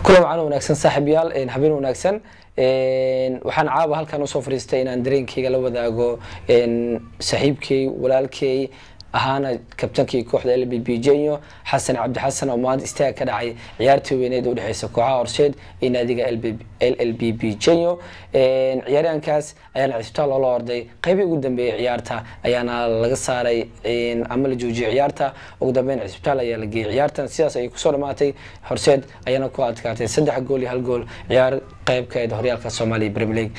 كلهم عنا وناكسن صاحب يال إن حبين وناكسن waxaan caaba halkan usoo fariistay inaan dareenkayga la wadaago saaxiibkay walaalkay ahaana kabtankii kooxda LBB Genyo Xasan Cabdi Xasan oo maanta istaag ka dhacay ciyaartii weyneed u dhaxaysa kooxaha Horseed iyo naadiga LBB Genyo ciyaaryahankaas ayaana cisbitaal loo orday qaybtii ugu dambeeyay ciyaarta ayaana laga saaray ama la joojiyay ciyaarta ugu dambeyn cisbitaal ayaa la geeyay ciyaartan sidaas ay ku soo dhamaatay Horseed ayaana ku adkaatay 3 gool iyo 1 gool ciyaar qaybkeeda horyaalka Soomaaliya Premier League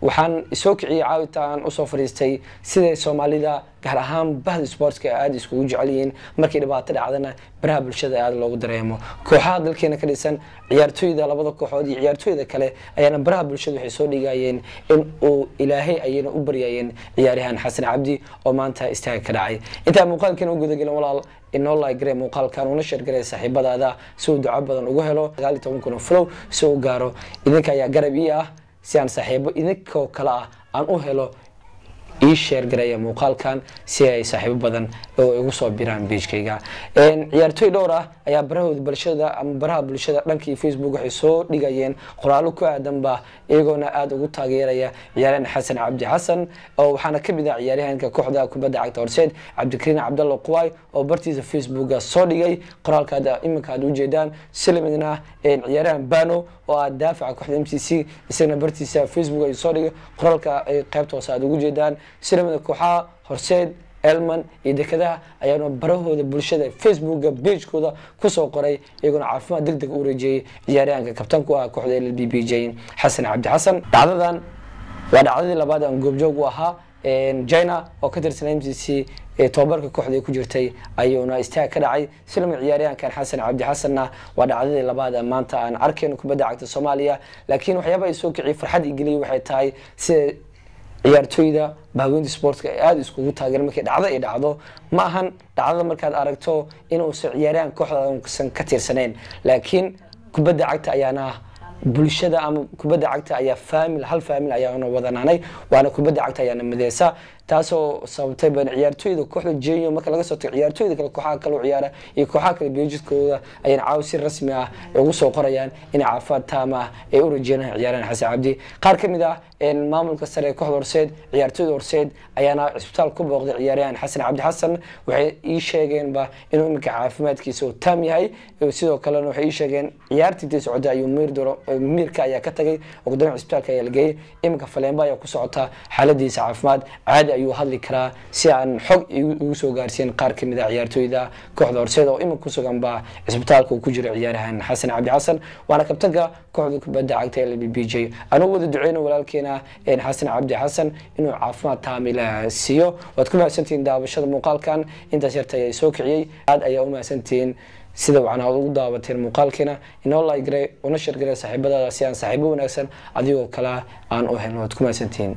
waxaan soo kiciyay caawitaan usoo fariistay sida Soomaalida gaar ahaan bahda sportska aad iskugu jecel yihiin markii dhibaato dhacdana baraha bulshada aad loogu dareemo kooxaha dalkeena ka dhisan ciyaartooyda labada kooxood iyo ciyaartooyda kale ayaana baraha bulshada waxay soo dhigayeen in uu Ilaahay ayna u baryayeen ciyaaryahan Xasan Cabdi oo maanta istaag ka dhacay inta muuqaalkan u gudagelan walaal inoo like garee muuqaalkan una share garee saaxiibadaada soo duco badan ugu helo 19 flow soo gaaro idinka ayaa garab ii ah si aan saaxiibo idinkoo kala aan u helo share gareeya muuqaalkan si ay saaxiibo badan oo igu soo biraan page-kayga ciyaartooy dhowr ah ayaa baraha bulshada dhankii Facebook waxay soo dhigayeen qoraalo ku aadan ba iyagoona aad ugu taageeraya ciyaaryahan Xasan Cabdi Xasan oo waxaana ka mid ah ciyaaryahanka kooxda kubadda cagta Horseed Cabdikariin Cabdalla Quway oo bartiisa Facebook soo dhigay qoraalkaada iminka aad u jeedaan Salimina ciyaaryahan Bano oo ah daafaca kooxda MCC isagana bartiisa Facebook ay soo dhigay qoraalka ay qaybta hoose aad ugu jeedaan سلمنا كوحة هرسيد إلمان يدكده أيانو برهود بالشدة فيسبوك بيج كذا كسو قري يكون عارفين دق أوريجي جاريان كابتن كوها كوحدة LBB جين حسن عبد حسن عددان وعدد اللي بعد نجوب جوها جينا وكتر سلام سي توبرك كوحدة كوجرتي أيونا استاء كدعي سلم عياريان كان حسن عبد حسن وعدد اللي بعد ما أنت أن أركن كبدأ عكس الصومالية لكن وحيابا يسوق عفر حد يجلي وحيتاي ciyaartooyda baagoynta sportka aad iskugu taageeran markay dhacdo ay dhacdo ma ahan dhacdo markaad aragto inuu ciyaaryahan kooxda ka tirsaneen laakiin kubadda cagta ayaana bulshada ama kubadda cagta ayaa hal family ayaana wadanaanay waana kubadda cagta ayaana mideysa taasoo sababtay ban ciyaartooyda kooxda Genyo marka laga soo tago ciyaartooyda kale kooxaha kale u ciyaara iyo kooxaha kale beejidkooda ayaan caawisi rasmi ah ugu soo qorayaan in caafimaad taam ah ay u rajeynayaan ciyaaryahan Xasan Cabdi qaar kamid ah maamulka sare ee kooxda Horseed ciyaartooyda Horseed ayaana cisbitaal ku booqday ciyaaryahan Xasan Cabdi Xasan waxay ii sheegeen ba inuu imika caafimaadkiisa uu taam yahay sidoo kale waxay ii sheegeen ciyaartii socda ayuu miirka ayaa ka tagay ugu dambeyn cisbitaalka ayaa la geeyay imika Faleenba ayaa ku socota xaaladiisa caafimaad caadi ayuu hadli karaa si aan xog ugu soo gaarsiin qaar kamid ah ciyaartooyda kooxda Horseed oo imika ku sugan ba cisbitaalka uu ku jiro ciyaaryahan Xasan Cabdi Xasan waana kabtanka kooxda kubadda cagta LBB anu wada duceeyno walaalkeena Xasan Cabdi Xasan inuu caafimaad taam ah siiyo waad ku mahadsantiin daawashada muuqaalkan intaas yartay ay soo kiciyay aad ayaa u mahadsantiin sida waxaan ugu daawateen muuqaalkeena inoo like garee una share garee saaxiibadaada si aan saaxiibo wanaagsan adigoo kala aan u helno waad ku mahadsantiin